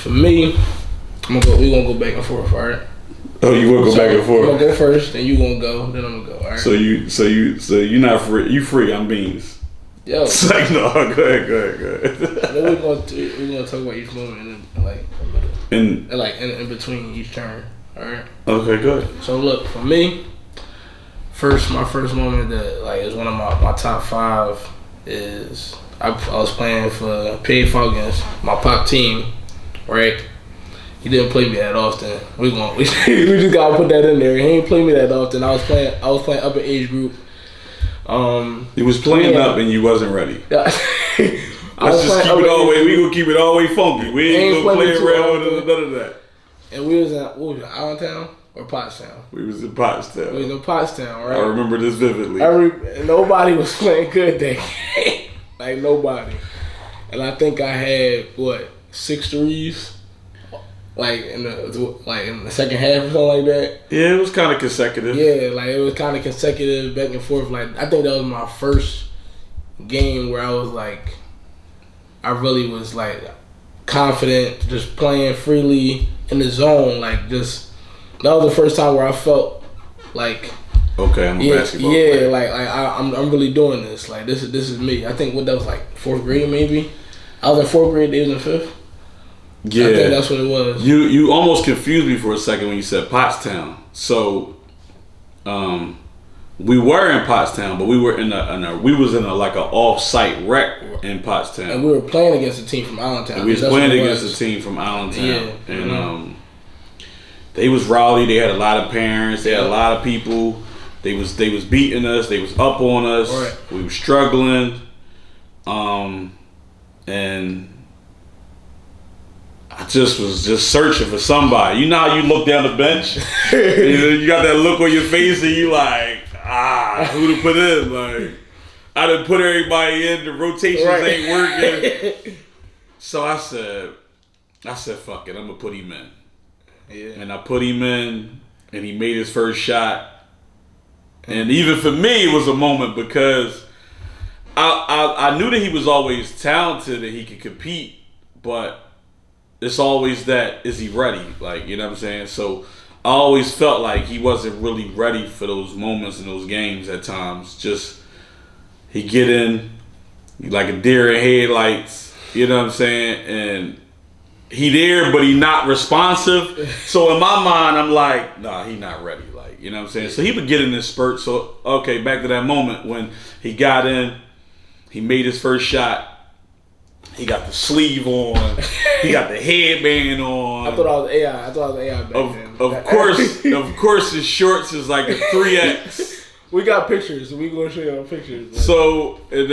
For me, we gonna go back and forth, all right? Oh, you want to go back and forth? I'm gonna go first, then you gonna go, then I'm gonna go. All right. So you're not free. You free? I'm Beans. Yo. It's like no. Go ahead. Then we're gonna talk about each moment and in between each turn. All right. Okay, good. So look, for me, my first moment that is one of my top 5 is I was playing for PA Falcons, my pop team, right? He didn't play me that often. We just gotta put that in there. He didn't play me that often. I was playing upper age group. He was playing up and you wasn't ready. Yeah. Let's just keep it all the way. We gonna keep it all the way funky. We ain't gonna play around with none of that. And we was in Allentown or Pottstown. We was in Pottstown. Right? I remember this vividly. Nobody was playing good that game. Like nobody. And I think I had 6 threes. In the second half or something like that. Yeah, it was kind of consecutive. Yeah, it was kind of consecutive back and forth. I think that was my first game where I was I really was confident, just playing freely in the zone. That was the first time where I felt okay, I'm a basketball player. I'm really doing this. This is me. I think that was 4th grade maybe. I was in 4th grade. They was in 5th. Yeah, I think that's what it was. You almost confused me for a second when you said Pottstown. So, we were in Pottstown, but we were in an off-site rec in Pottstown, and we were playing against a team from Allentown. And we was playing against a team from Allentown, and they was rowdy. They had a lot of parents. They had a lot of people. They was beating us. They was up on us. Right. We were struggling, and I was searching for somebody. You know how you look down the bench? You got that look on your face and you who to put in? I done put everybody in. The rotations ain't working. So I said, fuck it. I'm going to put him in. Yeah. And I put him in and he made his first shot. And even for me, it was a moment because I knew that he was always talented and he could compete, but it's always that, is he ready? You know what I'm saying? So I always felt like he wasn't really ready for those moments in those games at times. Just, he get in, like a deer in headlights, you know what I'm saying? And he there, but he not responsive. So in my mind, I'm like, nah, he not ready. You know what I'm saying? So he would get in this spurt. So, okay, back to that moment when he got in, he made his first shot. He got the sleeve on. He got the headband on. I thought I was AI back then. Of course, his shorts is like a 3X. We got pictures. We gonna show you pictures. Man. So in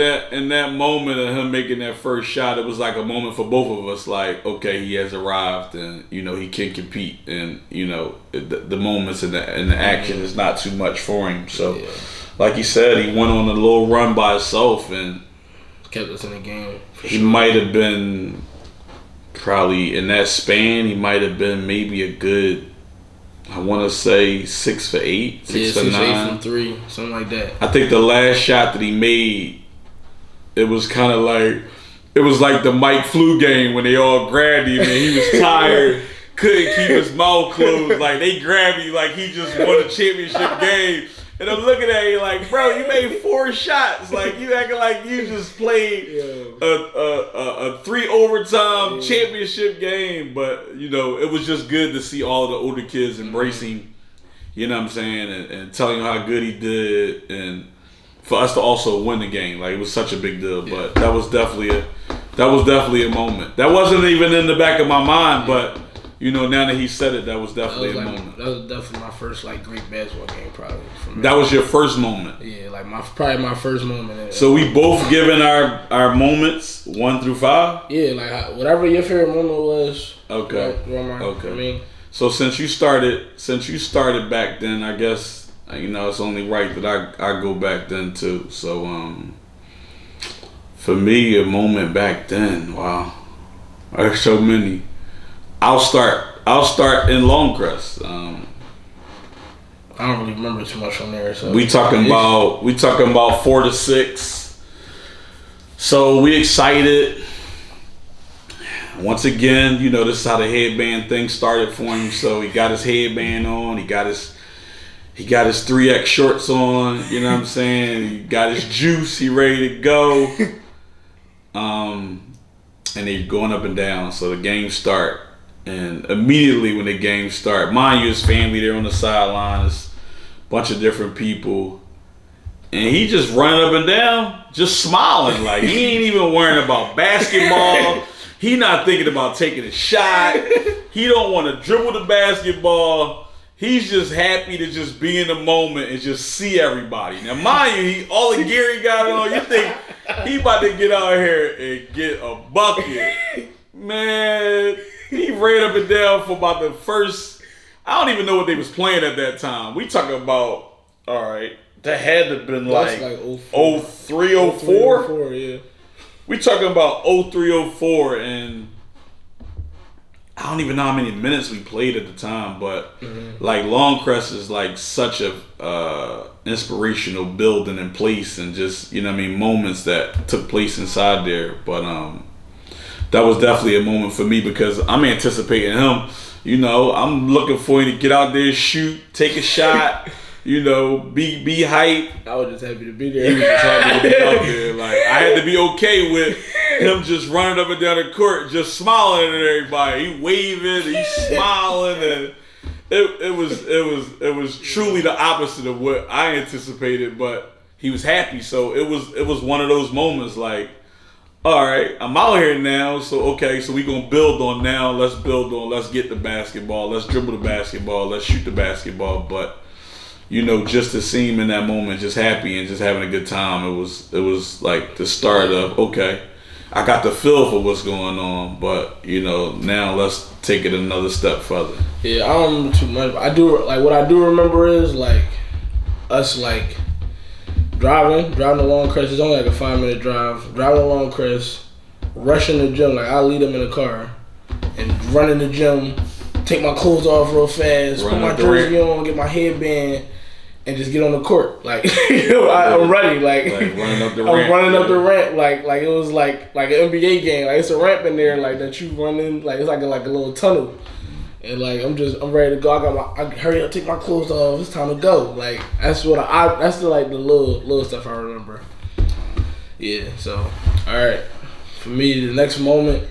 that moment of him making that first shot, it was like a moment for both of us. Okay, he has arrived, and he can compete, and the moments and the action is not too much for him. So, like you said, he went on a little run by himself and kept us in the game. He might have been probably in that span. He might have been maybe a good, I want to say 6 for 8, 6 for 9, 8 from 3, something like that. I think the last shot that he made, it was kind of like the Mike Flu game when they all grabbed him and he was tired, couldn't keep his mouth closed. They grabbed him like he just won a championship game. And I'm looking at you like, bro, you made 4 shots. You acting like you just played a 3 overtime championship game. But, it was just good to see all the older kids embracing, you know what I'm saying, and telling him how good he did. And for us to also win the game. It was such a big deal. But that was definitely a moment. That wasn't even in the back of my mind, but now that he said it, that was definitely a moment. That was definitely my first great basketball game, probably. That was your first moment. Yeah, probably my first moment. So we both given our moments 1 through 5. Yeah, whatever your favorite moment was. Okay. Okay. I mean, so since you started back then, I guess it's only right that I go back then too. So for me, a moment back then, wow, there's so many. I'll start in Longcrest. I don't really remember too much from there. So we talking about 4 to 6. So we excited. once again, you know, this is how the headband thing started for him. So he got his headband on. He got his 3X shorts on. You know what I'm saying? He got his juice. He ready to go. And they're going up and down. So the game start. And immediately when the game start, mind you, his family there on the sidelines, bunch of different people. And he just running up and down, just smiling. Like, he ain't even worrying about basketball. He not thinking about taking a shot. He don't want to dribble the basketball. He's just happy to just be in the moment and just see everybody. Now, mind you, all the gear he got on, you think he about to get out here and get a bucket. Man, he ran up and down for about the first, I don't even know what they was playing at that time. We talking about, all right, that had to have been like 03, 04? Yeah. We talking about 03, 04, and I don't even know how many minutes we played at the time, but like Longcrest is like such a inspirational building and place, and just, you know what I mean, moments that took place inside there. But that was definitely a moment for me because I'm anticipating him. You know, I'm looking for him to get out there, shoot, take a shot. You know, be hype. I was just happy to be there. He was just happy to be out there. Like, I had to be okay with him just running up and down the court, just smiling at everybody. He waving, he smiling, and it was truly the opposite of what I anticipated. But he was happy, so it was one of those moments. Like, all right, I'm out here now, so okay, so we gonna build on now. Let's build on. Let's get the basketball. Let's dribble the basketball. Let's shoot the basketball. But you know, just to see him in that moment, just happy and just having a good time, it was like the start of, okay, I got the feel for what's going on, but you know, now let's take it another step further. Yeah, I don't remember too much. I do, like, what I do remember is like us like driving along Crest. It's only like a 5-minute drive. Driving along Crest, rushing the gym. Like, I lead them in the car and run in the gym, take my clothes off real fast, put my jersey on, get my headband, and just get on the court. Like, I'm ready. Like running up the I'm ramp. running up the ramp. Like it was like an NBA game. Like, it's a ramp in there. Like, that you running. Like, it's like a little tunnel. And like I'm ready to go. I hurry up, take my clothes off. It's time to go. Like, that's what that's the little stuff I remember. Yeah. So, all right. For me, the next moment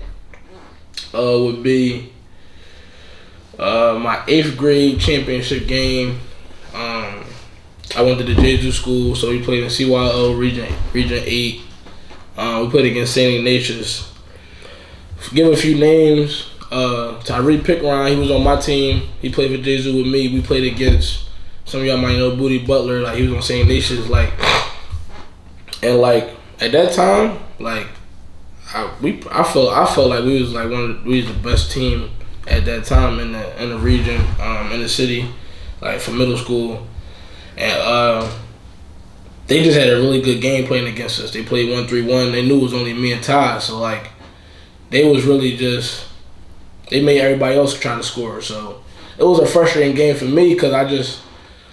would be my 8th grade championship game. I went to the Jeju school, so we played in CYO Region 8. We played against St. Ignatius. Give a few names. Tyree Pickron, he was on my team. He played for Jeju with me. We played against, some of y'all might know, Booty Butler. Like, he was on St. Ignatius. Like, and like at that time, like I felt like we was the best team at that time in the region, in the city, like for middle school. And they just had a really good game playing against us. They played 1-3-1. They knew it was only me and Ty, so like they was really just, they made everybody else try to score. So it was a frustrating game for me because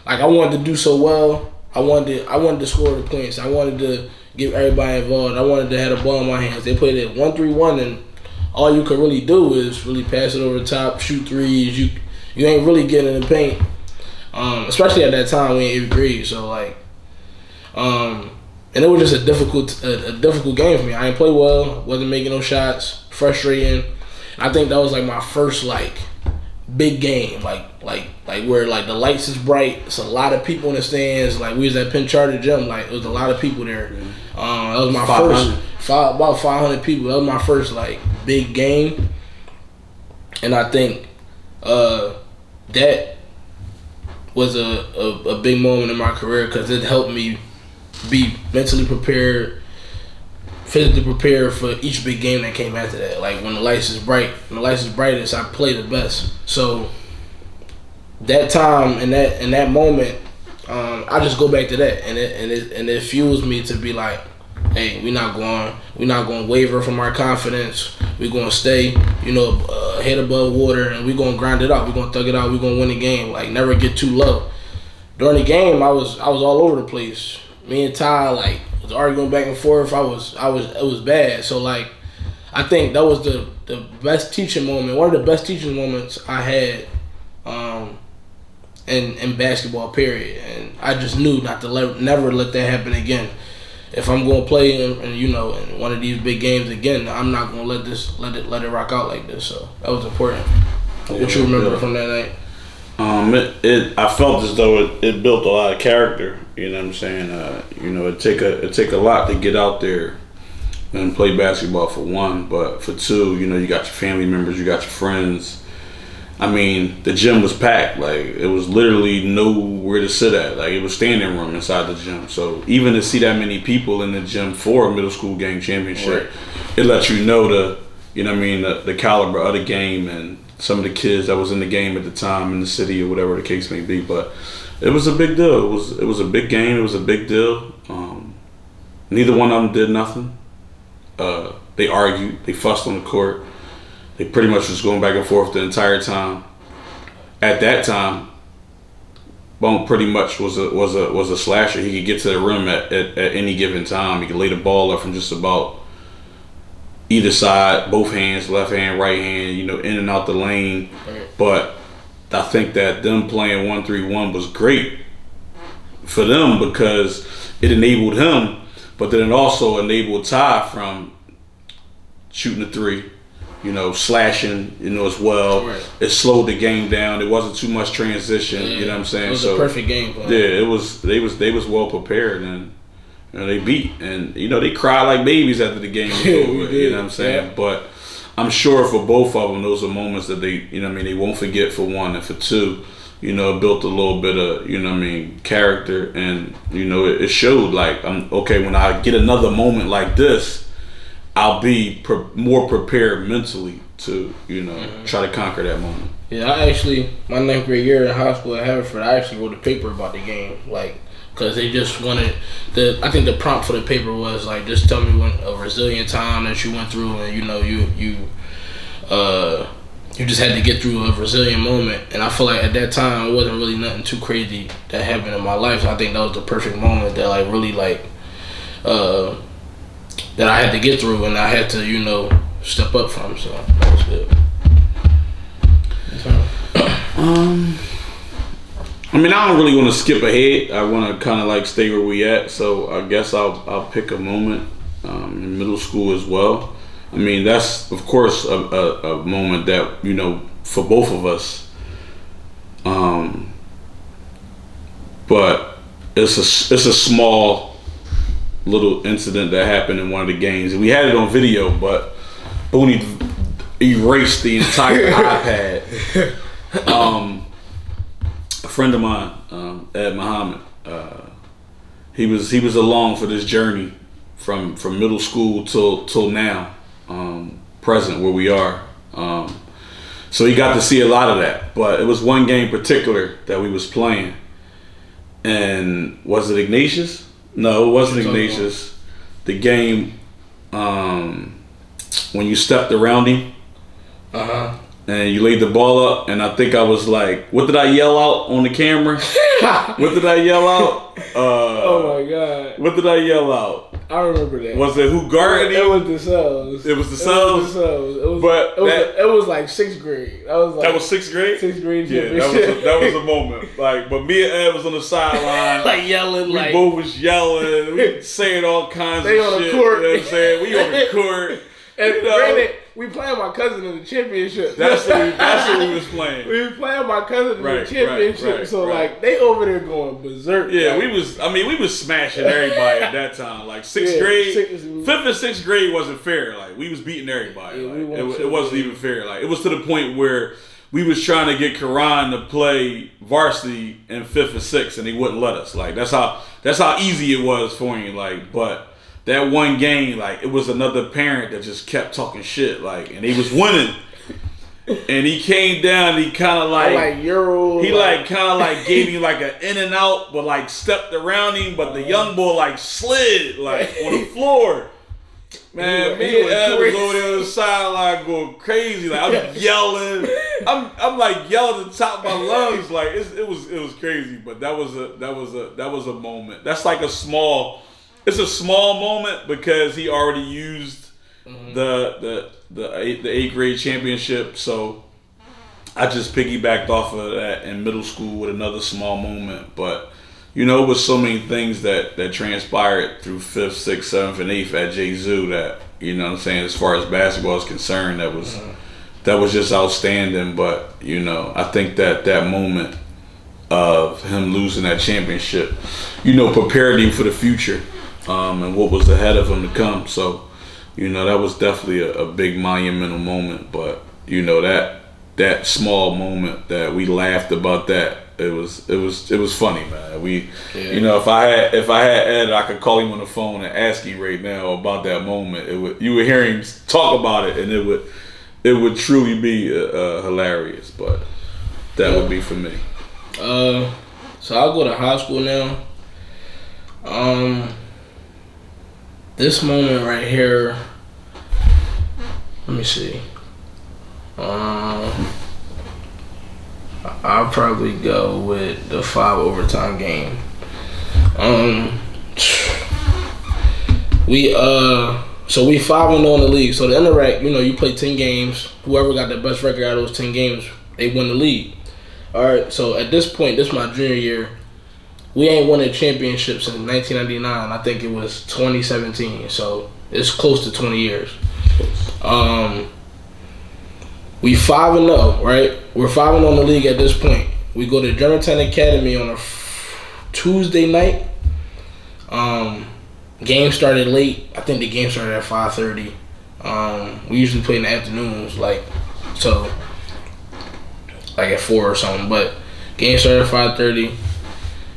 I wanted to do so well. I wanted to score the points. I wanted to get everybody involved. I wanted to have the ball in my hands. They played it 1-3-1, and all you could really do is really pass it over the top, shoot threes. You ain't really getting in the paint. Especially at that time, we in 8th grade, so like, and it was just a difficult game for me. I didn't play well, wasn't making no shots, frustrating. I think that was like my first like big game, like where like the lights is bright. It's a lot of people in the stands. Like, we was at Penn Charter Gym, like it was a lot of people there. That was my about 500 people. That was my first like big game, and I think that was a big moment in my career because it helped me be mentally prepared, physically prepared for each big game that came after that. Like, when the lights is brightest, I play the best. So that time and that moment, I just go back to that, and it fuels me to be like, hey, we're not going to waver from our confidence. We're going to stay, head above water, and we're going to grind it out. We're going to thug it out. We're going to win the game. Like, never get too low. During the game, I was all over the place. Me and Ty, like, was arguing back and forth. It was bad. So like, I think that was the best teaching moment. One of the best teaching moments I had, in basketball. Period. And I just knew not to never let that happen again. If I'm gonna play in one of these big games again, I'm not gonna let it rock out like this. So that was important. What you remember from that night? I felt as though it built a lot of character. You know what I'm saying? It take a lot to get out there and play basketball for one, but for two, you got your family members, you got your friends. I mean, the gym was packed. Like, it was literally nowhere to sit at. Like, it was standing room inside the gym. So even to see that many people in the gym for a middle school game championship, it lets you know the caliber of the game and some of the kids that was in the game at the time in the city or whatever the case may be. But it was a big deal. It was a big game. It was a big deal. Neither one of them did nothing. They argued. They fussed on the court. They pretty much was going back and forth the entire time. At that time, Bone pretty much was a slasher. He could get to the rim at any given time. He could lay the ball up from just about either side, both hands, left hand, right hand, in and out the lane. But I think that them playing 1-3-1 was great for them because it enabled him, but then it also enabled Ty from shooting the three. Slashing, as well. Right. It slowed the game down. It wasn't too much transition. You know what I'm saying? It was a perfect game plan. Yeah, it was. They was well prepared, and they beat, and they cried like babies after the game was over. You know what I'm saying? Yeah. But I'm sure for both of them, those are moments that they won't forget. For one, and for two, it built a little bit of character, and it showed. Like, I'm okay when I get another moment like this, I'll be more prepared mentally to, try to conquer that moment. Yeah, I actually, my 9th grade year in high school at Haverford, I actually wrote a paper about the game. Like, because they just wanted, I think the prompt for the paper was, like, just tell me when a resilient time that you went through and, you just had to get through a resilient moment. And I feel like at that time, it wasn't really nothing too crazy that happened in my life. So I think that was the perfect moment that, like, really, like, that I had to get through and I had to, step up from. So that was good. I don't really want to skip ahead. I want to kind of like stay where we at. So I guess I'll pick a moment in middle school as well. That's of course a moment that for both of us. But it's a small little incident that happened in one of the games. We had it on video, but Booney erased the entire iPad. A friend of mine, Ed Muhammad, he was along for this journey from middle school till now, present where we are. So he got to see a lot of that. But it was one game in particular that we was playing, and was it Ignatius? No, it wasn't Ignatius. The game when you stepped around him, and you laid the ball up, and I think I was like, "What did I yell out on the camera? What did I yell out? Oh my God! What did I yell out? I remember that. Was it who guarded him? It was the Cells. It was the Cells. It was like 6th grade. That was 6th grade. 6th grade. Yeah, that was a moment. Like, but me and Ed was on the sideline, like yelling. We both was yelling. We saying all kinds of shit. On the court. You know what I'm saying? We on the court. And granted, we playing my cousin in the championship. That's what we was playing. We was playing my cousin in the championship. So like they over there going berserk. Yeah, like, we was smashing everybody at that time. Like 6th grade, 5th and 6th grade wasn't fair. Like we was beating everybody. Yeah, like, it wasn't even fair. Like it was to the point where we was trying to get Kharon to play varsity in 5th and 6th, and he wouldn't let us. Like that's how easy it was for him. Like, but that one game, like, it was another parent that just kept talking shit, like, and he was winning. And he came down, and he kind of like gave me like an in and out, but like stepped around him, but the young boy like slid like on the floor. Man, me and Ed was over there on the sideline going crazy. Like I'm yelling, I'm like yelling at the top of my lungs, like it was crazy. But that was a moment. That's like it's a small moment because he already used the the eighth grade championship. So I just piggybacked off of that in middle school with another small moment. But it was so many things that transpired through 5th, 6th, 7th, and 8th at J-Zoo that what I'm saying, as far as basketball is concerned, that was just outstanding. But I think that moment of him losing that championship, prepared him for the future, and what was ahead of him to come. So, that was definitely a big monumental moment. But that small moment that we laughed about, that it was funny, man. If I had Ed, I could call him on the phone and ask him right now about that moment. You would hear him talk about it, and it would truly be hilarious. But that would be for me. So I'll go to high school now. This moment right here, let me see. I'll probably go with the 5 overtime game. We 5-0 in the league. So the interact, you play 10 games. Whoever got the best record out of those 10 games, they win the league. All right, so at this point, this is my junior year. We ain't won a championship since 1999. I think it was 2017. So it's close to 20 years. We 5-0, right? We're 5-0 in the league at this point. We go to Germantown Academy on a Tuesday night. Game started late. I think the game started at 5:30. We usually play in the afternoons, like at 4 or something. But game started at 5:30,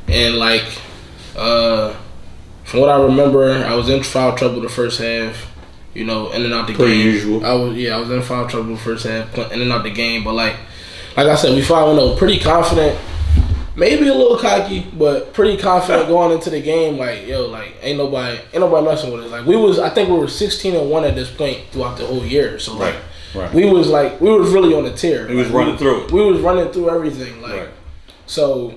and from what I remember, I was in foul trouble the first half. In and out the Pretty game. Usual. I was in foul trouble the first half, in and out the game. But like I said, we 5-0, pretty confident. Maybe a little cocky, but pretty confident going into the game. Ain't nobody messing with us. I think we were 16-1 at this point throughout the whole year. So right. we was really on the tear. We was running through it. We was running through everything. Right. So,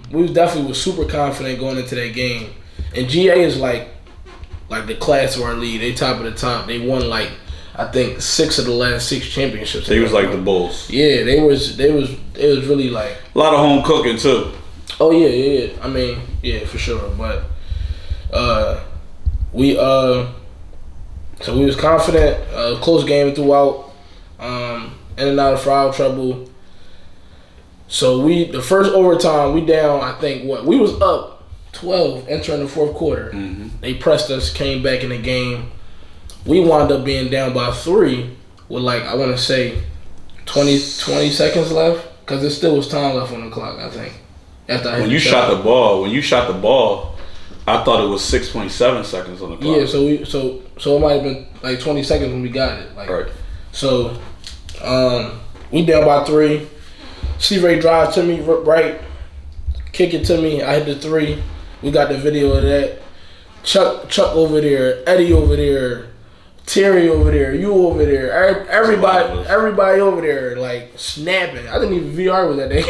we definitely was super confident going into that game. And GA is like the class of our league. They top of the top. They won I think 6 of the last 6 championships. They was like the Bulls. Yeah, they was really like a lot of home cooking too. Oh yeah. I mean, yeah, for sure. But so we was confident, close game throughout, in and out of foul trouble. So the first overtime, we down, I think we was up 12 entering the fourth quarter. Mm-hmm. They pressed us, came back in the game. We wound up being down by 3 with I want to say 20 seconds left, because there still was time left on the clock, I think. When you shot the ball, I thought it was 6.7 seconds on the clock. Yeah, so it might have been 20 seconds when we got it. Right. So we down by 3. C-Ray drive to me right, kick it to me. I hit the 3. We got the video of that. Chuck over there, Eddie over there, Terry over there, you over there, everybody over there snapping. I didn't even VR with that day.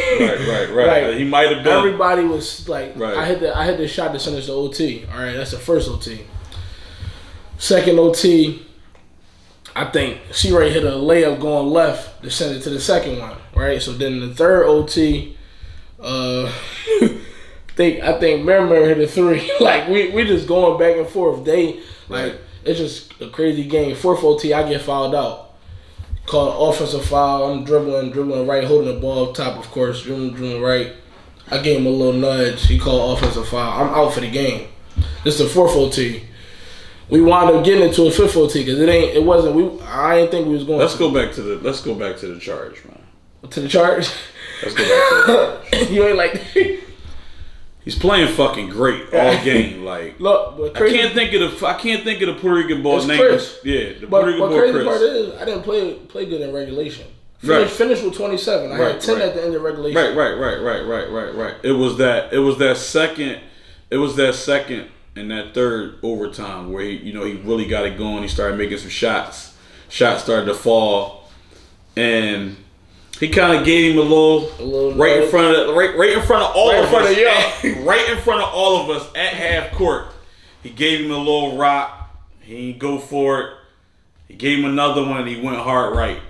Right. He might have been. Everybody was right. I hit the shot to send us to OT. All right, that's the first OT. Second OT, I think C-Ray hit a layup going left to send it to the second one. Right, so then the third OT, I think Merrimer hit a 3. We just going back and forth. It's just a crazy game. Fourth OT, I get fouled out. Called offensive foul. I'm dribbling right, holding the ball up top, of course, dribbling right. I gave him a little nudge. He called offensive foul. I'm out for the game. This is the fourth OT. We wound up getting into a fifth OT because I didn't think we was going. Let's go back to the charge, man. To the charge. Let's go back to the charge. You ain't He's playing fucking great all game. Look, but crazy, I can't think of the Puerto Rican ball name. Chris. Yeah, the Puerto Rican ball. Crazy Chris. part is I didn't play good in regulation. Finished with 27. I had 10 at the end of regulation. Right. It was that second and that third overtime where he really got it going. He started making some shots. Shots started to fall, and he kind of gave him a little right in front of all of us at half court. He gave him a little rock. He didn't go for it. He gave him another one and he went hard right.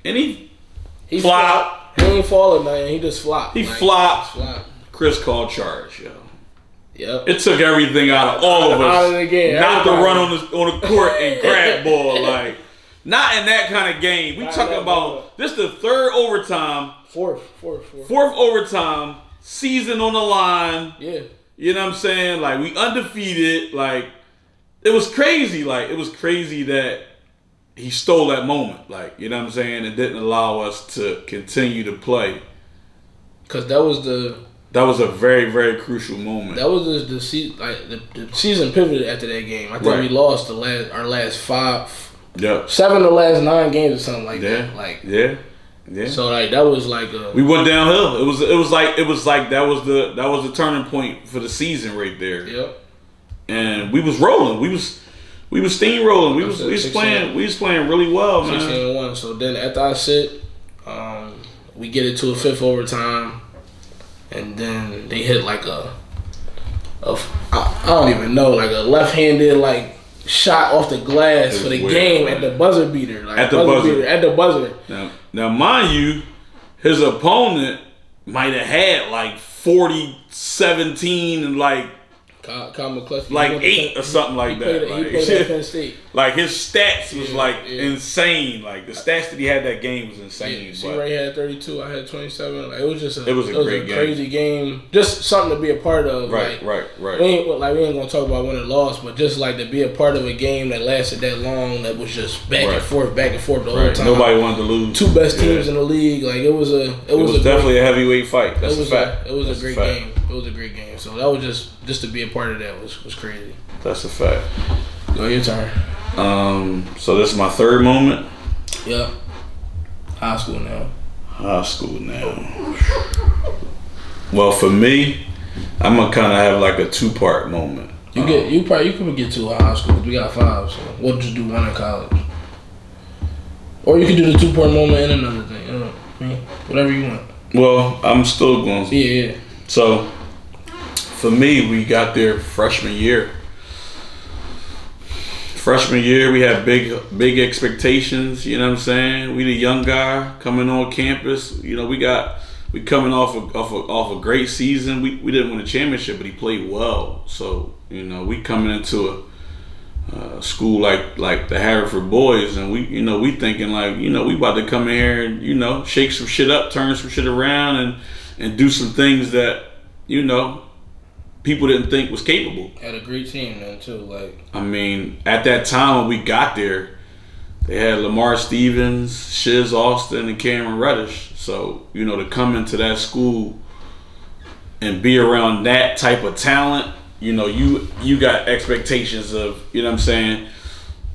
And he flopped. He ain't falling, man. He just flopped. He flopped. Chris called charge, yo. Yep. It took everything out of all of us. Out of the game. Not to run on the court and grab ball. Like, not in that kind of game. We talking about this the third overtime. Fourth overtime. Season on the line. Yeah. You know what I'm saying? Like, we undefeated. Like, it was crazy. Like, it was crazy that he stole that moment. Like, you know what I'm saying? It didn't allow us to continue to play. Because that was a very, very crucial moment. That was the season pivoted after that game. I think we lost our last 7 of the last 9 games or something like that. Like yeah. So like that was like we went downhill. It was like that was the turning point for the season right there. Yep. And we was rolling. We was steamrolling. We was playing really well, man. 16-1. So then after I sit, we get it to a 5th overtime. And then they hit like I don't even know, like a left-handed like shot off the glass for the game at the buzzer beater. Like at the buzzer. Now, mind you, his opponent might have had like 40-17 and like like 8 or something like that. He played at Penn State. Like his stats was insane. Like the stats that he had that game was insane. Ray had 32. I had 27. Like it was just a great game. Crazy game. Just something to be a part of. Right. We ain't gonna talk about win and loss, but just like to be a part of a game that lasted that long, that was just back and forth the whole time. Nobody wanted to lose. 2 best teams in the league. Like it was definitely a heavyweight fight. That's a fact. It was a great game. It was a great game. So that was just to be a part of that was crazy. That's a fact. Go your turn. So this is my third moment. Yep. High school now. Well, for me, I'm gonna kind of have like a 2-part moment. You could get 2 in high school. We got 5, so we'll just do 1 in college. Or you could do the 2-part moment and another thing. You know what I mean? Whatever you want. Well, I'm still going. Yeah. So, for me, we got there freshman year. Freshman year, we had big expectations. You know what I'm saying? We the young guy coming on campus. You know, we coming off a great season. We didn't win a championship, but he played well. So you know, we coming into a school like the Haverford boys, and we thinking like, we about to come in here and shake some shit up, turn some shit around, and do some things that people didn't think was capable. Had a great team then too. Like, I mean, at that time when we got there, they had Lamar Stevens, Shiz Austin, and Cameron Reddish. So to come into that school and be around that type of talent, you got expectations of, what I'm saying,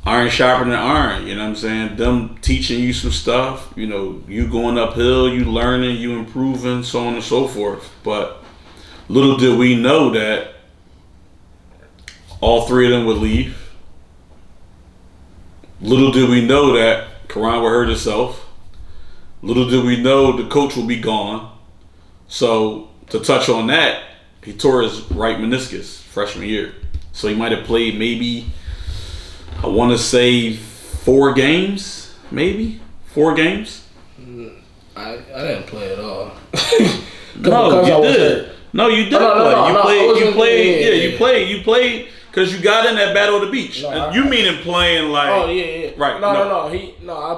iron sharpening iron. You know what I'm saying? Them teaching you some stuff. You going uphill, you learning, you improving, so on and so forth. But little did we know that all 3 of them would leave. Little did we know that Kharon would hurt himself. Little did we know the coach will be gone. So to touch on that, he tore his right meniscus freshman year. So he might have played maybe, I want to say 4 games, maybe 4 games. I didn't play at all. No, you did. No, you did play. You played because you got in that Battle of the Beach. You mean in playing like? Oh yeah. Right. No. I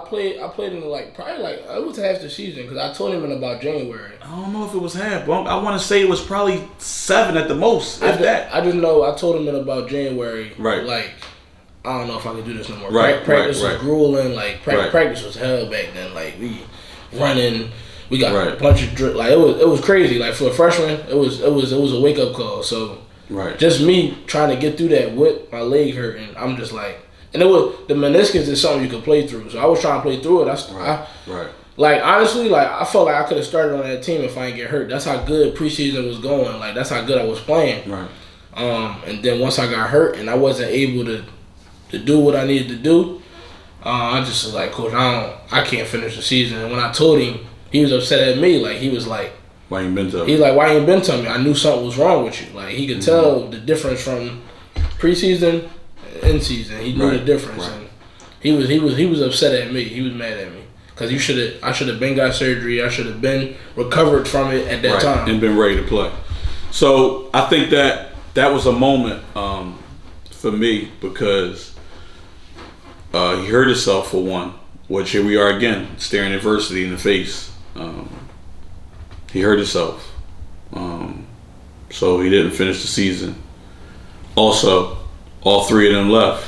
played in probably it was half the season because I told him in about January. I don't know if it was half, but I want to say it was probably 7 at the most. I just know I told him in about January. Right. Like, I don't know if I can do this no more. Right. Practice was grueling. Like practice was hell back then. Like we running. We got a bunch of drip. Like it was crazy. Like for a freshman, it was a wake up call. So just me trying to get through that with my leg hurting. I'm just like, and it was the meniscus is something you could play through. So I was trying to play through it. Like honestly, like I felt like I could have started on that team if I didn't get hurt. That's how good preseason was going. Like that's how good I was playing. Right. And then once I got hurt and I wasn't able to do what I needed to do, I just was like, Coach, I can't finish the season. And when I told him, he was upset at me. Like he was like, why you ain't been to me? He's like, why you ain't been to me? I knew something was wrong with you. Like he could tell the difference from preseason and in season. He knew the difference. Right. And He was upset at me. He was mad at me because I should have been got surgery. I should have been recovered from it at that time and been ready to play. So I think that was a moment for me because he hurt himself for one. Which here we are again, staring adversity in the face. He hurt himself, so he didn't finish the season. Also, all three of them left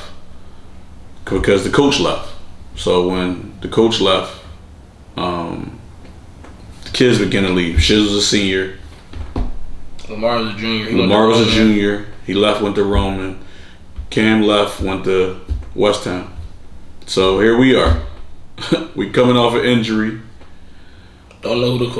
because the coach left. So when the coach left, the kids began to leave. Shiz was a senior. Lamar was a junior. He left, went to Roman. Cam left, went to West Ham. So here we are. We coming off an injury. Don't know who the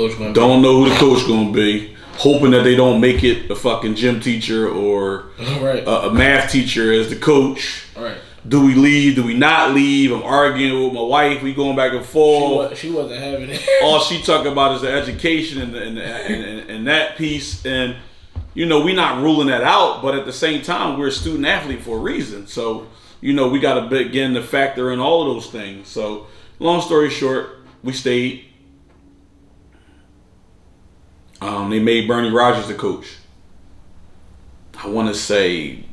coach gonna be. Hoping that they don't make it a fucking gym teacher or a math teacher as the coach. Right. Do we leave? Do we not leave? I'm arguing with my wife. We going back and forth. She wasn't having it. All she talking about is the education and that piece. And we not ruling that out, but at the same time, we're a student athlete for a reason. So we got to begin to factor in all of those things. So long story short, we stayed. They made Bernie Rogers the coach. I want to say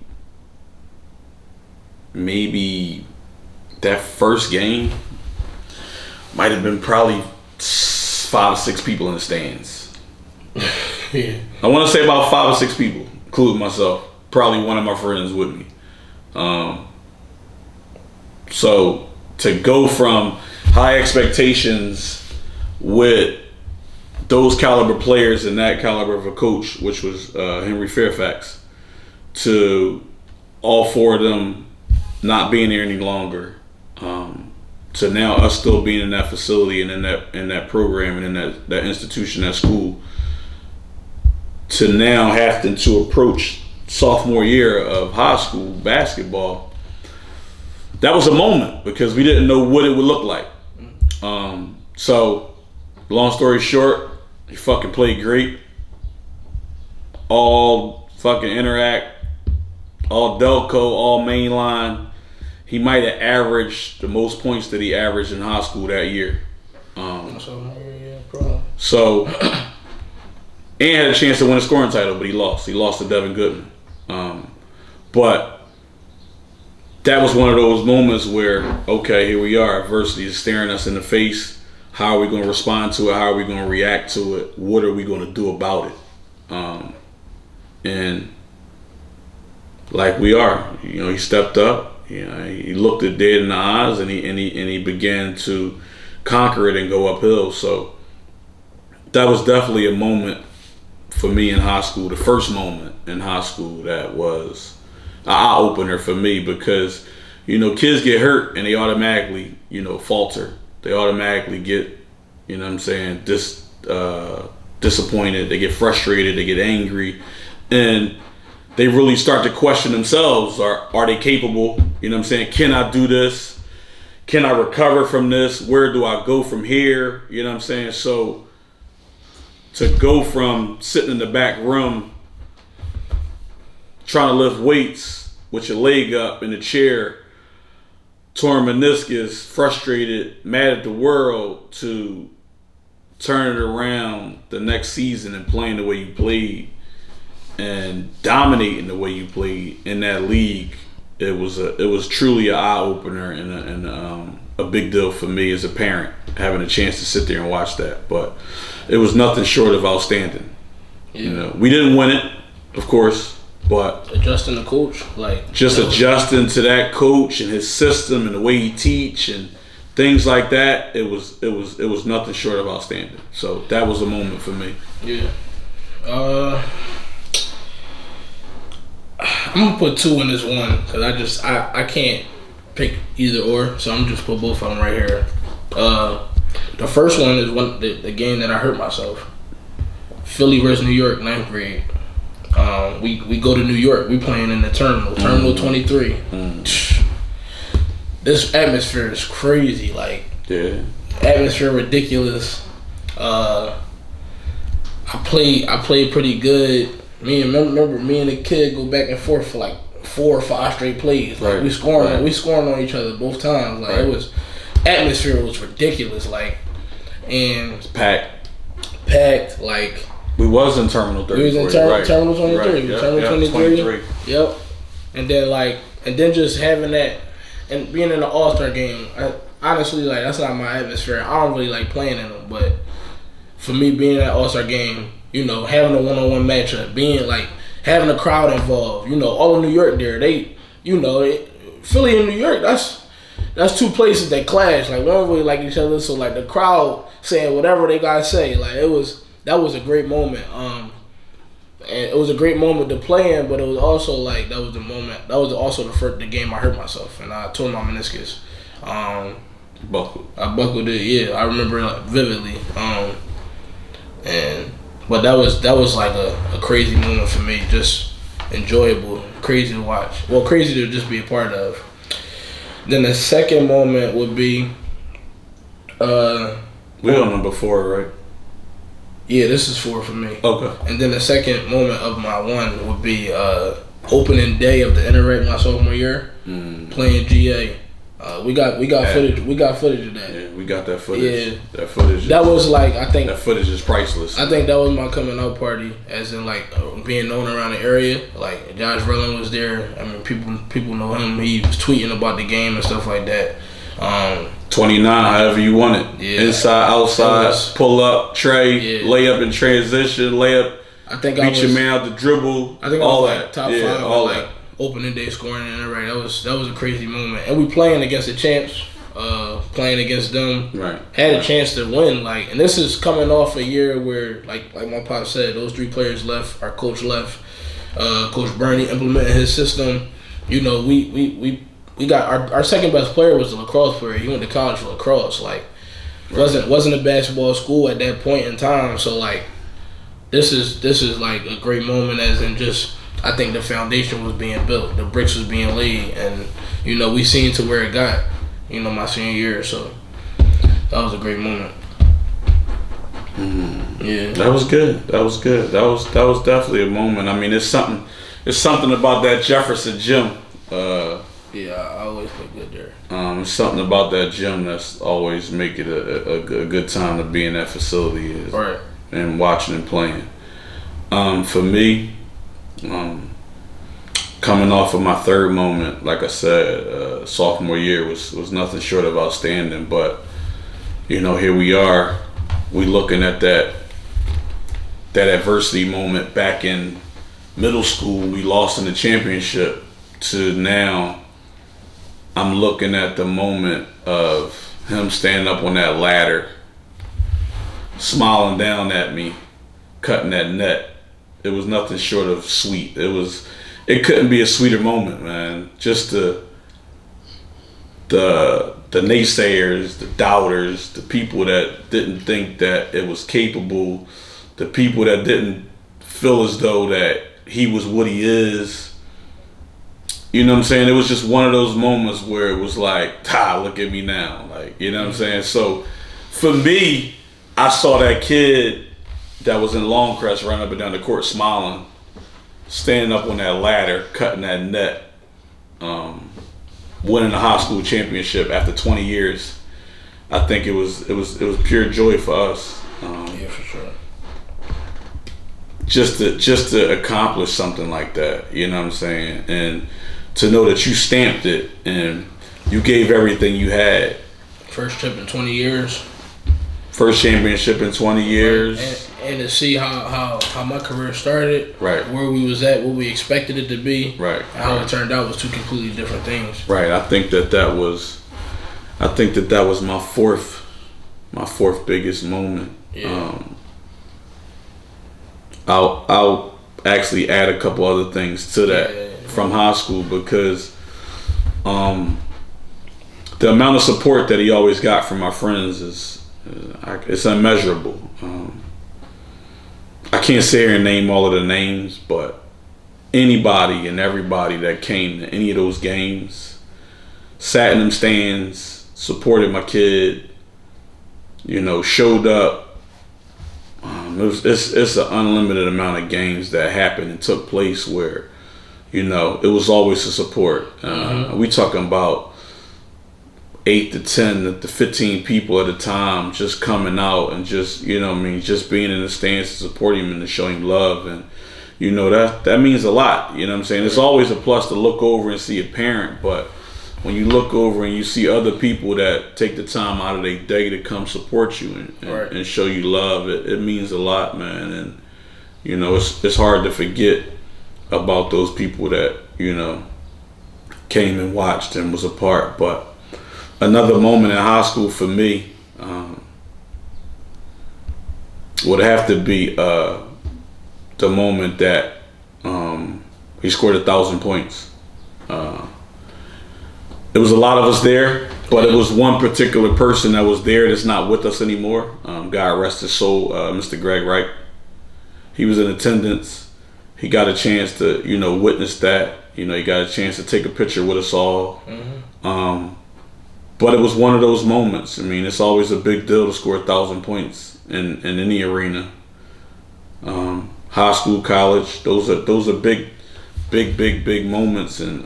maybe that first game might have been probably 5 or 6 people in the stands. Yeah. I want to say about 5 or 6 people, including myself. Probably one of my friends with me. So to go from high expectations with those caliber players and that caliber of a coach, which was Henry Fairfax, to all 4 of them not being there any longer, to now us still being in that facility and in that program and in that institution, that school, to now having to approach sophomore year of high school basketball, that was a moment because we didn't know what it would look like. So long story short, he fucking played great. All fucking interact, all Delco, all mainline. He might have averaged the most points that he averaged in high school that year. So, and had a chance to win a scoring title, but he lost. He lost to Devin Goodman. But that was one of those moments where, okay, here we are. Adversity is staring us in the face. How are we going to respond to it? How are we going to react to it? What are we going to do about it? And like we are, he stepped up. He looked it dead in the eyes, and he began to conquer it and go uphill. So that was definitely a moment for me in high school. The first moment in high school that was an eye opener for me because kids get hurt and they automatically falter. They automatically get, disappointed. They get frustrated. They get angry. And they really start to question themselves. Are they capable? Can I do this? Can I recover from this? Where do I go from here? So to go from sitting in the back room trying to lift weights with your leg up in the chair, torn meniscus, frustrated, mad at the world, to turn it around the next season and playing the way you played and dominating the way you played in that league, it was truly an eye opener and a big deal for me as a parent, having a chance to sit there and watch that. But it was nothing short of outstanding. Yeah. We didn't win it, of course. But adjusting the coach, adjusting to that coach and his system and the way he teach and things like that, it was nothing short of outstanding. So that was a moment for me. Yeah. I'm gonna put 2 in this one because I can't pick either or, so I'm just put both of them right here. The first one is the game that I hurt myself. Philly versus New York, 9th grade. We go to New York. We playing in the Terminal 23. This atmosphere is crazy. Atmosphere ridiculous. I played pretty good. Me and the kid go back and forth for like 4 or 5 straight plays. Like we scoring on each other both times. Like it was atmosphere was ridiculous. Like and it's packed. Like we was in Terminal 33. We was in Terminal 23. Right. Terminal 23. Yep. And then just having that and being in the All-Star game. Honestly, like that's not my atmosphere. I don't really like playing in them, but for me, being in that All-Star game, you know, having a one-on-one matchup, being like having a crowd involved, you know, all of New York there, Philly and New York, that's 2 places that clash. Like we don't really like each other, so like the crowd saying whatever they gotta say, like that was a great moment. And it was a great moment to play in, but it was also like that was also the game I hurt myself and I tore my meniscus. I buckled it. Yeah, I remember it vividly. But that was like a crazy moment for me. Just enjoyable, crazy to watch. Well, crazy to just be a part of. Then the second moment would be. We on number 4, right? Yeah, this is 4 for me. Okay. And then the second moment of my 1 would be opening day of the Interact my sophomore year, playing GA. We got footage. We got footage of that. Yeah, we got that footage. Yeah, that footage. That was like I think that footage is priceless. I think that was my coming out party, as in like being known around the area. Like Josh Verlin was there. I mean, people know him. He was tweeting about the game and stuff like that. 29, however you want it. Yeah, inside, outside, pull up, tray, layup in transition, layup. I think beat your man out the dribble. I think all I was that. Like top 5. All like, that. Opening day scoring and right. That was a crazy moment. And we playing against the champs, playing against them. Right. Had a chance to win. Like, and this is coming off a year where, like my pop said, those 3 players left. Our coach left. Coach Bernie implemented his system. You know, we got our second best player was the lacrosse player. He went to college for lacrosse. Like, wasn't a basketball school at that point in time. So like, this is like a great moment, as in just. I think the foundation was being built, the bricks was being laid, and you know we seen to where it got. You know, my senior year, so that was a great moment. Yeah, that was good. That was definitely a moment. I mean, it's something about that Jefferson gym. Yeah, I always look good there. It's something about that gym that's always make it a good time to be in that facility, right? And watching and playing. For me. Coming off of my 3rd moment, like I said, sophomore year was nothing short of outstanding. But you know, here we are, we looking at that adversity moment back in middle school. We lost in the championship. To now, I'm looking at the moment of him standing up on that ladder, smiling down at me, cutting that net. It was nothing short of sweet. It couldn't be a sweeter moment, man. Just the naysayers, the doubters, the people that didn't think that it was capable, the people that didn't feel as though that he was what he is. You know what I'm saying? It was just one of those moments where it was like, look at me now. Like, you know what I'm saying? So for me, I saw that kid that was in Longcrest running up and down the court smiling, standing up on that ladder, cutting that net, winning the high school championship after 20 years. I think it was pure joy for us. Yeah, for sure. Just to accomplish something like that, you know what I'm saying? And to know that you stamped it and you gave everything you had. First trip in 20 years. First championship in 20 years. And to see how my career started, right? Where we was at, what we expected it to be, right? And how it turned out was 2 completely different things. Right. I think that was my fourth biggest moment. Yeah. I'll actually add a couple other things to that from high school, because the amount of support that he always got from my friends it's unmeasurable. I can't sit here and name all of the names, but anybody and everybody that came to any of those games, sat in them stands, supported my kid, showed up. It's an unlimited amount of games that happened and took place where, you know, it was always a support. We talking about 8 to 10 to 15 people at a time just coming out and just, you know what I mean, just being in the stands to support him and to show him love. And, you know, that means a lot. You know what I'm saying? It's always a plus to look over and see a parent, but when you look over and you see other people that take the time out of their day to come support you and show you love, it means a lot, man. And, you know, it's hard to forget about those people that, you know, came and watched and was a part. But another moment in high school for me would have to be the moment that he scored 1,000 points. There was a lot of us there, but it was one particular person that was there that's not with us anymore. God rest his soul, Mr. Greg Wright. He was in attendance. He got a chance to, you know, witness that. You know, he got a chance to take a picture with us all. But it was one of those moments. I mean, it's always a big deal to score 1,000 points in any arena. High school, college, those are big moments and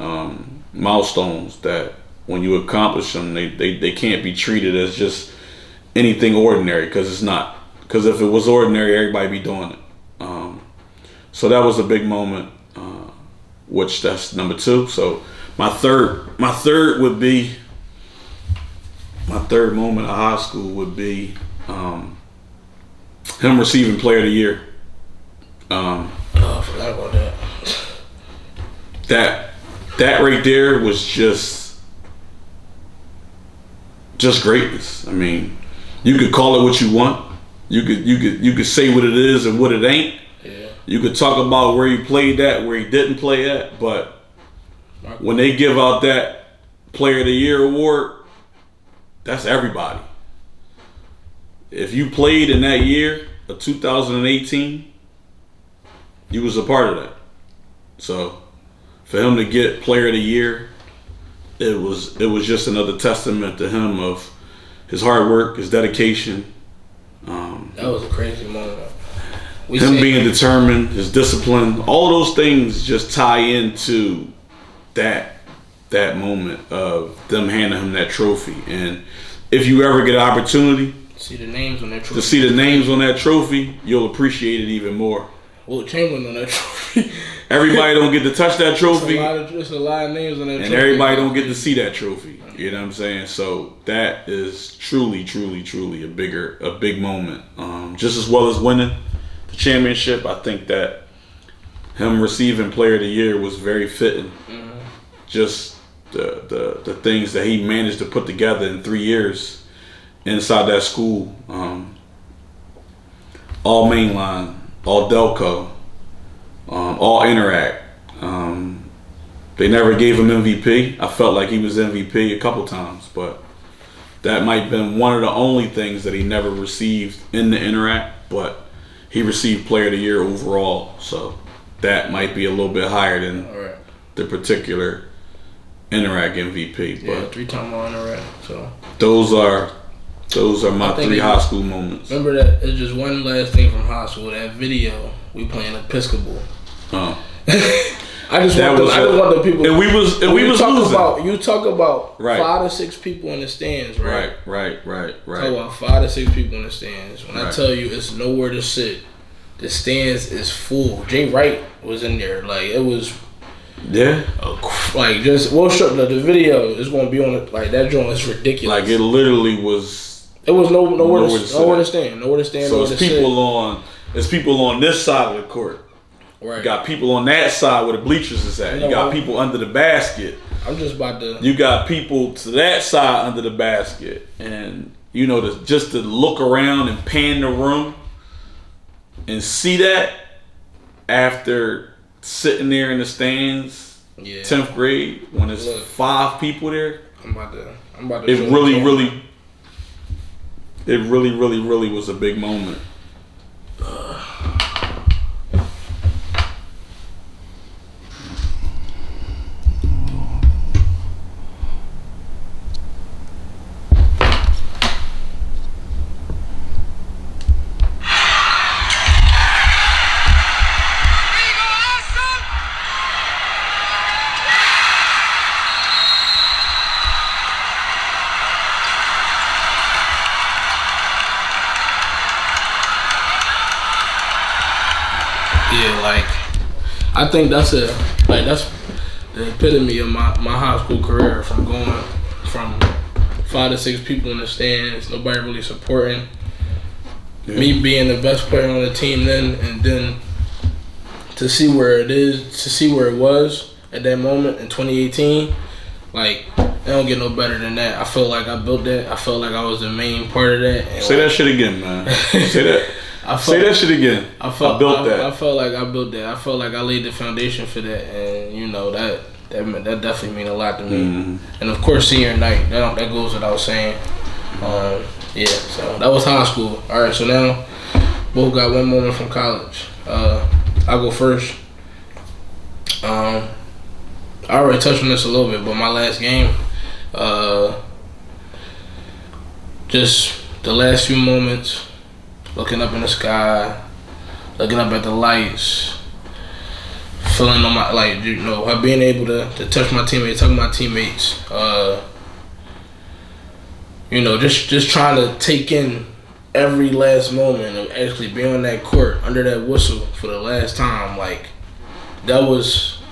milestones that when you accomplish them, they can't be treated as just anything ordinary, because it's not. Because if it was ordinary, everybody be doing it. So that was a big moment, which that's number 2. So my third would be, my third moment of high school would be him receiving Player of the Year. I forgot about that. That right there was just greatness. I mean, you could call it what you want. You could say what it is and what it ain't. Yeah. You could talk about where he played at, where he didn't play at, but when they give out that Player of the Year award, that's everybody. If you played in that year of 2018, you was a part of that. So for him to get Player of the Year, it was just another testament to him of his hard work, his dedication. That was a crazy moment. Him being determined, his discipline, all those things just tie into that moment of them handing him that trophy. And if you ever get an opportunity to see the names on that trophy, you'll appreciate it even more. Wilt Chamberlain on that trophy. Everybody don't get to touch that trophy. There's a lot of names on that trophy. And everybody don't get to see that trophy. You know what I'm saying? So that is truly a big moment. Just as well as winning the championship, I think that him receiving Player of the Year was very fitting. Just the things that he managed to put together in 3 years inside that school. All mainline, all Delco, all Interact. They never gave him MVP. I felt like he was MVP a couple times, but that might have been one of the only things that he never received in the Interact, but he received Player of the Year overall. So that might be a little bit higher than the particular Interact MVP. Yeah, but 3-time all Interact. So those are my 3 high school moments. Remember that? It's just one last thing from high school. That video we playing Episcopal. I just want the people. And we was losing. You talk about 5 to 6 people in the stands, right? Right. Talk about 5 to 6 people in the stands. When I tell you it's nowhere to sit, the stands is full. Jay Wright was in there. Like it was. Yeah. Like just we'll show the video is going to be on it. Like that joint is ridiculous. Like it literally was. It was nowhere to stand. So it's people on this side of the court. Right. You got people on that side where the bleachers is at. You got people under the basket. I'm just about to. You got people to that side under the basket, and you know just to look around and pan the room and see that after sitting there in the stands, 10th grade when there's 5 people there. I'm about to. It really was a big moment. Yeah, like I think that's the epitome of my high school career. From going from 5 to 6 people in the stands, nobody really supporting. Yeah. Me being the best player on the team then, and then to see where it is, to see where it was at that moment in 2018, like it don't get no better than that. I feel like I built that. I felt like I was the main part of that. And say that shit again, man. Say that. Say that shit again. I built that. I felt like I built that. I felt like I laid the foundation for that, and you know that definitely mean a lot to me. Mm-hmm. And of course, senior night that goes without saying. Yeah, so that was high school. All right, so now both got one moment from college. I'll go first. I already touched on this a little bit, but my last game, just the last few moments, looking up in the sky, looking up at the lights, feeling on my, like, you know, being able to touch my teammates, talk to my teammates, you know, just trying to take in every last moment of actually being on that court under that whistle for the last time. Like, that was,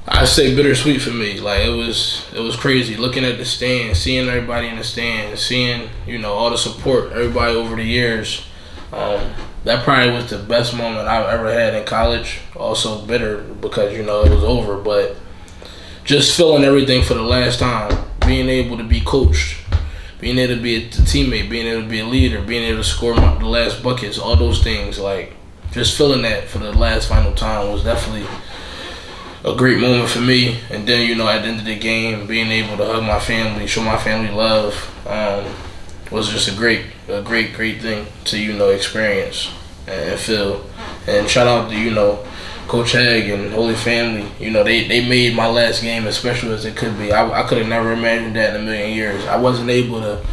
I say, bittersweet for me. Like, it was crazy looking at the stand, seeing everybody in the stand, seeing, you know, all the support, everybody over the years. That probably was the best moment I've ever had in college. Also bitter because, you know, it was over, but just feeling everything for the last time, being able to be coached, being able to be a teammate, being able to be a leader, being able to score the last buckets, all those things, like, just feeling that for the last final time was definitely a great moment for me. And then, you know, at the end of the game, being able to hug my family, show my family love, was just a great thing to, you know, experience and feel. And shout out to, you know, Coach Hag and Holy Family. You know, they made my last game as special as it could be. I could have never imagined that in a million years. I wasn't able to,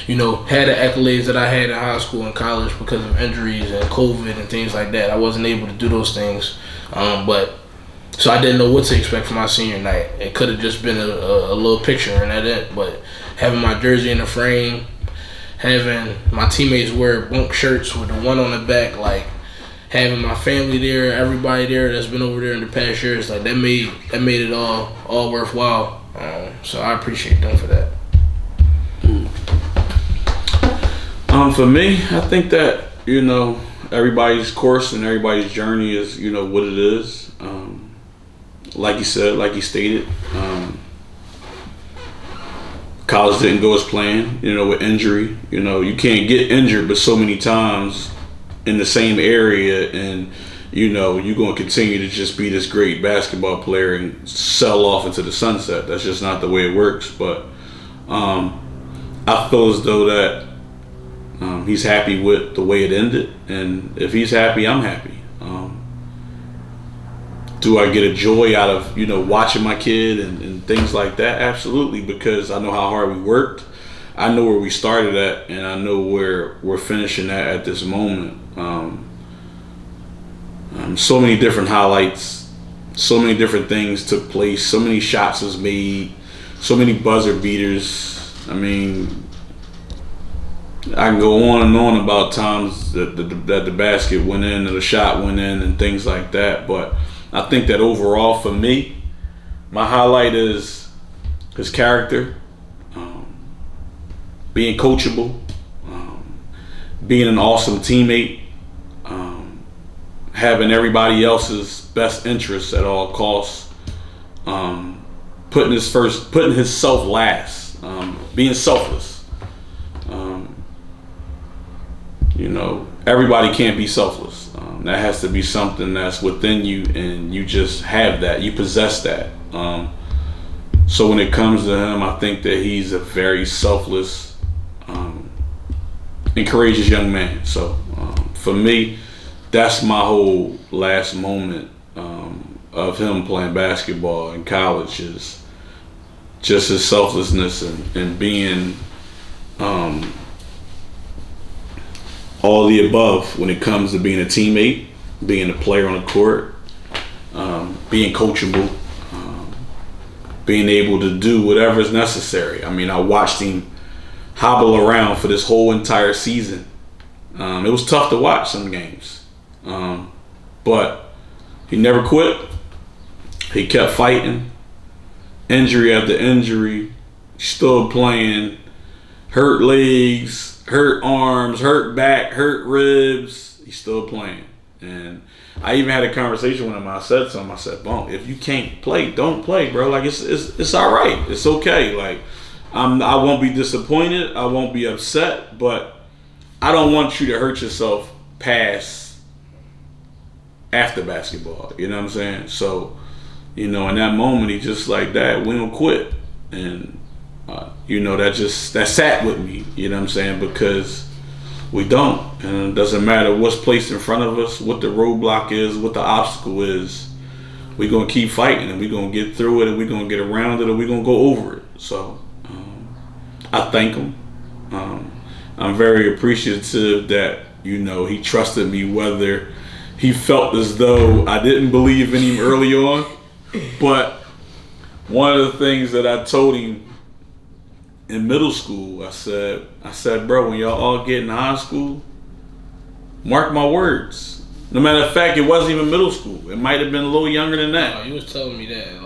you know, have the accolades that I had in high school and college because of injuries and COVID and things like that. I wasn't able to do those things. But so I didn't know what to expect for my senior night. It could have just been a little picture and that it. But having my jersey in the frame, having my teammates wear bunk shirts with the one on the back, like having my family there, everybody there that's been over there in the past years, like that made it all worthwhile. So I appreciate them for that. For me, I think that, you know, everybody's course and everybody's journey is, you know, what it is. Like you said, like you stated, college didn't go as planned, you know, with injury. You know, you can't get injured but so many times in the same area, and, you know, you're going to continue to just be this great basketball player and sell off into the sunset. That's just not the way it works. But I feel as though that he's happy with the way it ended, and if he's happy, I'm happy. Do I get a joy out of, you know, watching my kid and things like that? Absolutely, because I know how hard we worked. I know where we started at, and I know where we're finishing at this moment. So many different highlights, so many different things took place, so many shots was made, so many buzzer beaters. I mean, I can go on and on about times that the basket went in and the shot went in and things like that. But I think that overall for me, my highlight is his character, being coachable, being an awesome teammate, having everybody else's best interests at all costs, putting himself last, being selfless. You know, everybody can't be selfless. That has to be something that's within you, and you just have that. You possess that. So when it comes to him, I think that he's a very selfless and courageous young man. So for me, that's my whole last moment of him playing basketball in college, is just his selflessness and being all the above when it comes to being a teammate, being a player on the court, being coachable, being able to do whatever is necessary. I mean, I watched him hobble around for this whole entire season. It was tough to watch some games. But he never quit. He kept fighting. Injury after injury. Still playing. Hurt legs, hurt arms, hurt back, hurt ribs. He's still playing. And I even had a conversation with him. I said to him, I said, "Bone, if you can't play, don't play, bro. Like it's all right. It's okay. Like I won't be disappointed. I won't be upset, but I don't want you to hurt yourself past after basketball. You know what I'm saying? So, in that moment, he just like, "Dad, we don't quit." And that sat with me. You know what I'm saying? Because we don't, and it doesn't matter what's placed in front of us, what the roadblock is, what the obstacle is. We're gonna keep fighting, and we're gonna get through it, and we're gonna get around it, and we're gonna go over it. So I thank him. I'm very appreciative that he trusted me, whether he felt as though I didn't believe in him early on. But one of the things that I told him in middle school, I said, bro, when y'all all get in high school, mark my words. No matter of fact, it wasn't even middle school. It might have been a little younger than that. No, you was telling me that in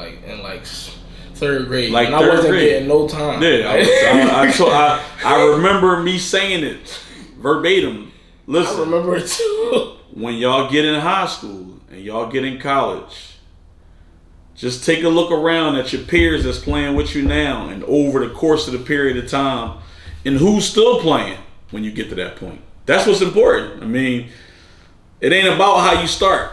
third grade. Like and third I wasn't grade. getting no time. Yeah, I remember me saying it verbatim. Listen, I remember it too. When y'all get in high school and y'all get in college, just take a look around at your peers that's playing with you now and over the course of the period of time, and who's still playing when you get to that point. That's what's important. I mean, it ain't about how you start.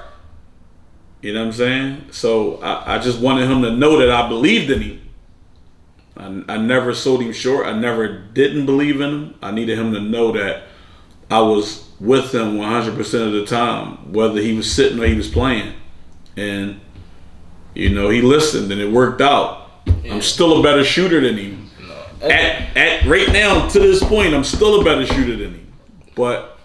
You know what I'm saying? So I just wanted him to know that I believed in him. I never sold him short. I never didn't believe in him. I needed him to know that I was with him 100% of the time, whether he was sitting or he was playing. And he listened, and it worked out. Yeah. I'm still a better shooter than him. No. At right now, to this point, I'm still a better shooter than him. But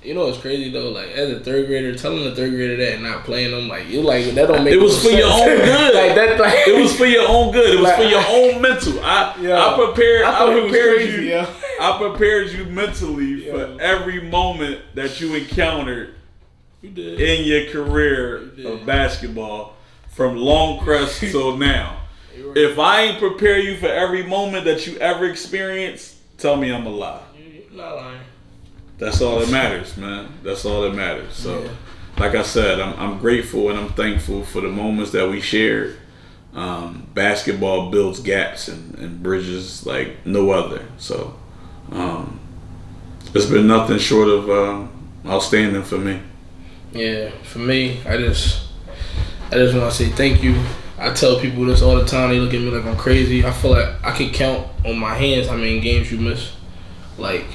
it's crazy though. Like as a third grader, telling a third grader that and not playing them, like that don't make. It was for your own good. It was for your own good. It was for your own mental. I prepared you mentally for every moment that you encountered in your career of basketball. From Longcrest till now. Right. If I ain't prepare you for every moment that you ever experienced, tell me I'm a lie. You're not lying. That's all that matters, man. That's all that matters. So, like I said, I'm grateful and I'm thankful for the moments that we shared. Basketball builds gaps and bridges like no other. So, it's been nothing short of outstanding for me. Yeah, for me, I just want to say thank you. I tell people this all the time. They look at me like I'm crazy. I feel like I can count on my hands how many games you miss. Like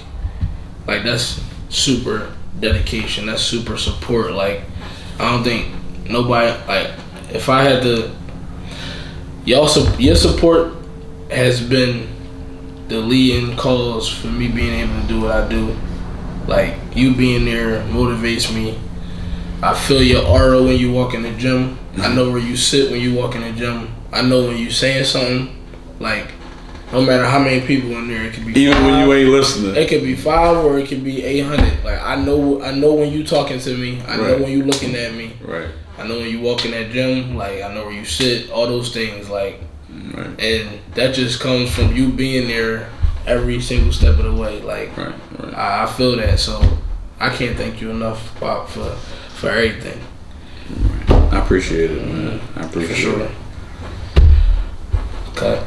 that's super dedication. That's super support. Like, I don't think nobody, like, if I had to, your support has been the leading cause for me being able to do what I do. Like, you being there motivates me. I feel your aura when you walk in the gym. I know where you sit when you walk in the gym. I know when you saying something. Like, no matter how many people in there, it could be even 5, when you ain't listening. It could be 5 or it could be 800. Like, I know when you talking to me. I know when you looking at me. Right. I know when you walk in that gym. Like, I know where you sit. All those things. Like, and that just comes from you being there every single step of the way. Like, I feel that. So I can't thank you enough, Bob, for everything. I appreciate it, man. I appreciate it. Cut.